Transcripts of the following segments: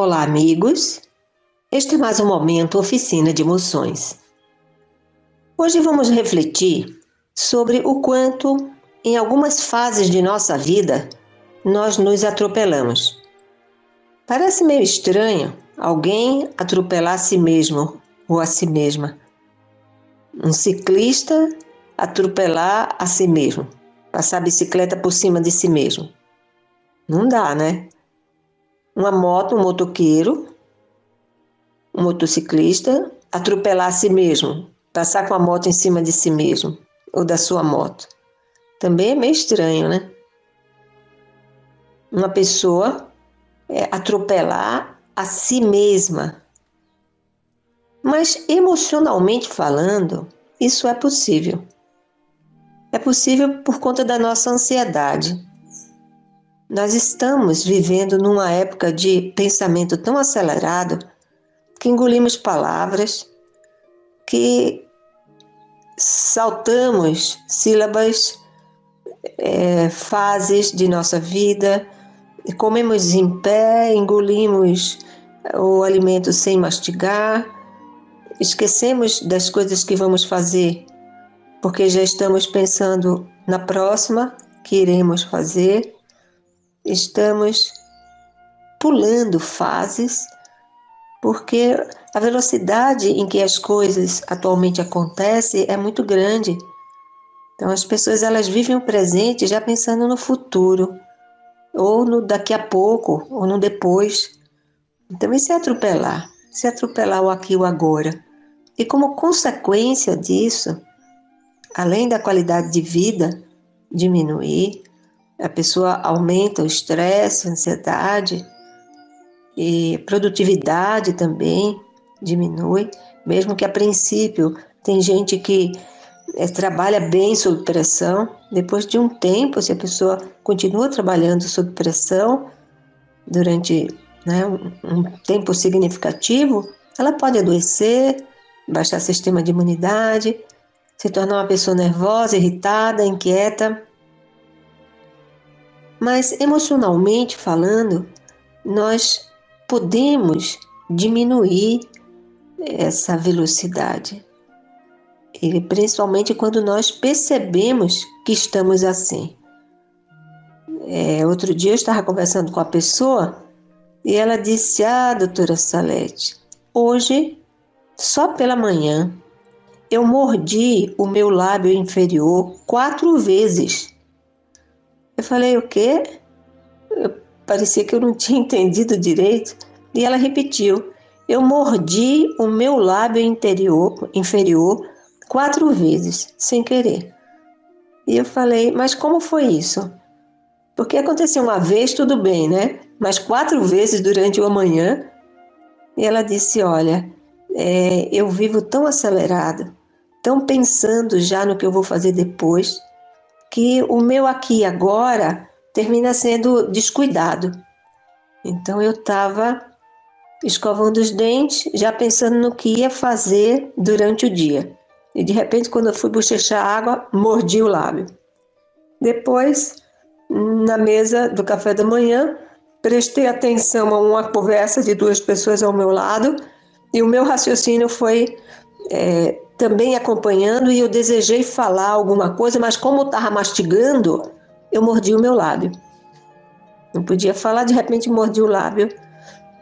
Olá, amigos! Este é mais um momento Oficina de Emoções. Hoje vamos refletir sobre o quanto, em algumas fases de nossa vida, nós nos atropelamos. Parece meio estranho alguém atropelar a si mesmo ou a si mesma. Um ciclista atropelar a si mesmo, passar a bicicleta por cima de si mesmo. Não dá, né? Uma moto, um motoqueiro, um motociclista atropelar a si mesmo, passar com a moto em cima de si mesmo ou da sua moto. Também é meio estranho, né? Uma pessoa atropelar a si mesma. Mas emocionalmente falando, isso é possível. É possível por conta da nossa ansiedade. Nós estamos vivendo numa época de pensamento tão acelerado que engolimos palavras, que saltamos sílabas, fases de nossa vida, comemos em pé, engolimos o alimento sem mastigar, esquecemos das coisas que vamos fazer, porque já estamos pensando na próxima que iremos fazer, estamos pulando fases, porque a velocidade em que as coisas atualmente acontecem é muito grande. Então as pessoas elas vivem o presente já pensando no futuro, ou no daqui a pouco, ou no depois. Então isso é atropelar o aqui e o agora. E como consequência disso, além da qualidade de vida diminuir, a pessoa aumenta o estresse, a ansiedade, e produtividade também diminui, mesmo que a princípio tem gente que trabalha bem sob pressão. Depois de um tempo, se a pessoa continua trabalhando sob pressão durante um tempo significativo, ela pode adoecer, baixar sistema de imunidade, se tornar uma pessoa nervosa, irritada, inquieta. Mas emocionalmente falando, nós podemos diminuir essa velocidade. E principalmente quando nós percebemos que estamos assim. Outro dia eu estava conversando com a pessoa e ela disse: doutora Salete, hoje, só pela manhã, eu mordi o meu lábio inferior 4 vezes. Eu falei: o quê? Parecia que eu não tinha entendido direito. E ela repetiu: eu mordi o meu lábio inferior 4 vezes, sem querer. E eu falei: mas como foi isso? Porque aconteceu uma vez, tudo bem, né? Mas 4 vezes durante uma manhã. E ela disse: olha, eu vivo tão acelerado, tão pensando já no que eu vou fazer depois, que o meu aqui e agora termina sendo descuidado. Então eu estava escovando os dentes, já pensando no que ia fazer durante o dia. E de repente, quando eu fui bochechar água, mordi o lábio. Depois, na mesa do café da manhã, prestei atenção a uma conversa de 2 pessoas ao meu lado e o meu raciocínio foi também acompanhando, e eu desejei falar alguma coisa, mas como eu estava mastigando, eu mordi o meu lábio. Não podia falar, de repente mordi o lábio.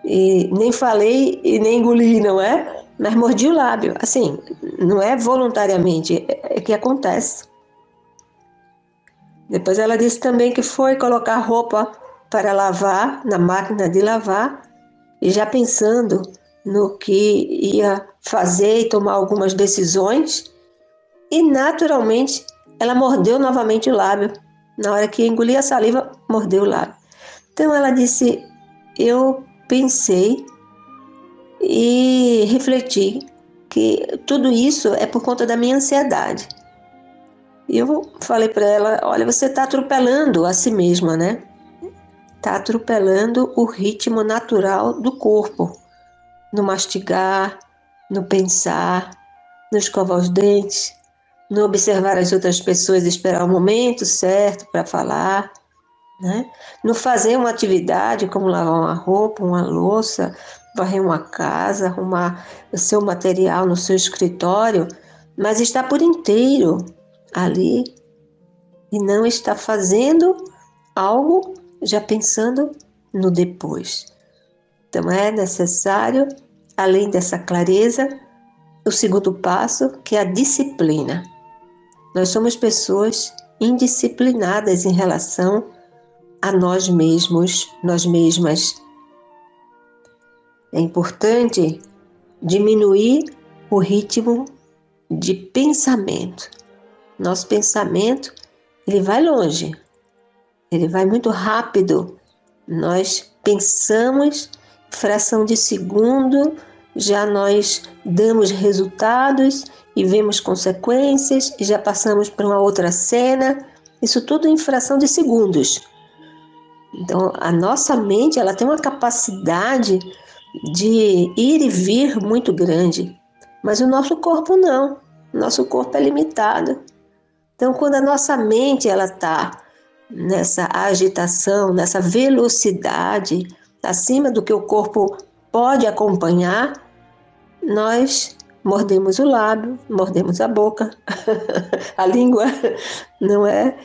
E nem falei e nem engoli, não é? Mas mordi o lábio. Assim, não é voluntariamente, é que acontece. Depois ela disse também que foi colocar roupa para lavar na máquina de lavar e já pensando no que ia fazer e tomar algumas decisões, e naturalmente ela mordeu novamente o lábio. Na hora que engolia a saliva, mordeu o lábio. Então ela disse: eu pensei e refleti que tudo isso é por conta da minha ansiedade. E eu falei para ela: olha, você está atropelando a si mesma, né? Está atropelando o ritmo natural do corpo, no mastigar, no pensar, no escovar os dentes, no observar as outras pessoas e esperar o momento certo para falar. né? No fazer uma atividade como lavar uma roupa, uma louça, varrer uma casa, arrumar o seu material no seu escritório, mas está por inteiro ali e não está fazendo algo já pensando no depois. Então é necessário, além dessa clareza, o segundo passo, que é a disciplina. Nós somos pessoas indisciplinadas em relação a nós mesmos, nós mesmas. É importante diminuir o ritmo de pensamento. Nosso pensamento, ele vai longe, ele vai muito rápido. Nós pensamos, fração de segundo, já nós damos resultados e vemos consequências e já passamos para uma outra cena. Isso tudo em fração de segundos. Então, a nossa mente, ela tem uma capacidade de ir e vir muito grande, mas o nosso corpo não. O nosso corpo é limitado. Então, quando a nossa mente ela está nessa agitação, nessa velocidade, acima do que o corpo pode acompanhar, nós mordemos o lábio, mordemos a boca, a língua, não é?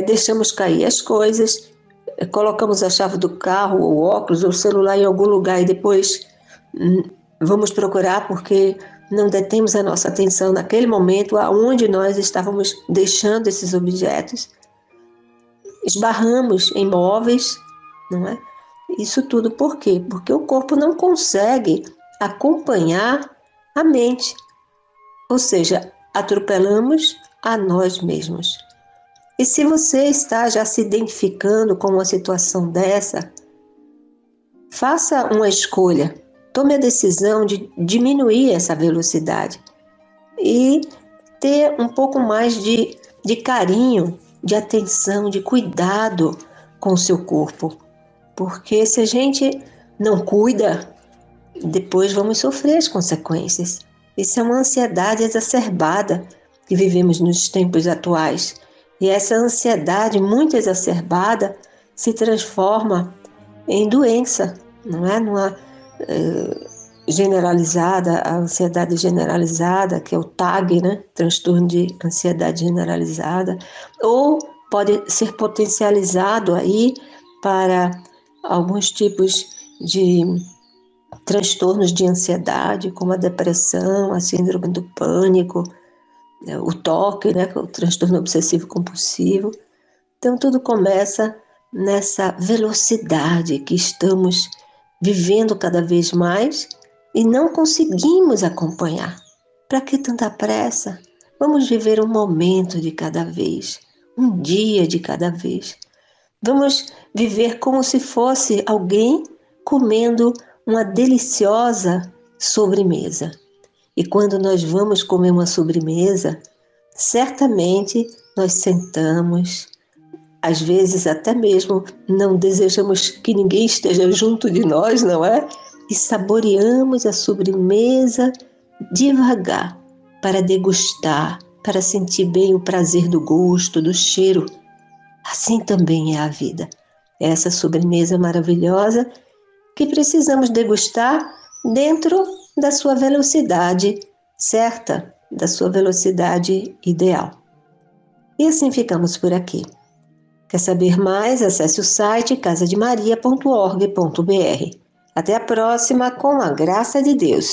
Deixamos cair as coisas, colocamos a chave do carro, o óculos, o celular em algum lugar e depois vamos procurar porque não detemos a nossa atenção naquele momento aonde nós estávamos deixando esses objetos. Esbarramos em móveis, não é? Isso tudo por quê? Porque o corpo não consegue acompanhar a mente, ou seja, atropelamos a nós mesmos. E se você está já se identificando com uma situação dessa, faça uma escolha, tome a decisão de diminuir essa velocidade e ter um pouco mais de carinho, de atenção, de cuidado com o seu corpo. Porque se a gente não cuida, depois vamos sofrer as consequências. Isso é uma ansiedade exacerbada que vivemos nos tempos atuais. E essa ansiedade muito exacerbada se transforma em doença, não é? Numa generalizada, a ansiedade generalizada, que é o TAG, né? Transtorno de ansiedade generalizada, ou pode ser potencializado aí para alguns tipos de transtornos de ansiedade, como a depressão, a síndrome do pânico, o TOC, né, o transtorno obsessivo compulsivo. Então tudo começa nessa velocidade que estamos vivendo cada vez mais e não conseguimos acompanhar. Para que tanta pressa? Vamos viver um momento de cada vez, um dia de cada vez. Vamos viver como se fosse alguém comendo uma deliciosa sobremesa. E quando nós vamos comer uma sobremesa, certamente nós sentamos, às vezes até mesmo não desejamos que ninguém esteja junto de nós, não é? E saboreamos a sobremesa devagar, para degustar, para sentir bem o prazer do gosto, do cheiro. Assim também é a vida. Essa sobremesa maravilhosa que precisamos degustar dentro da sua velocidade certa, da sua velocidade ideal. E assim ficamos por aqui. Quer saber mais? Acesse o site casademaria.org.br. Até a próxima, com a graça de Deus.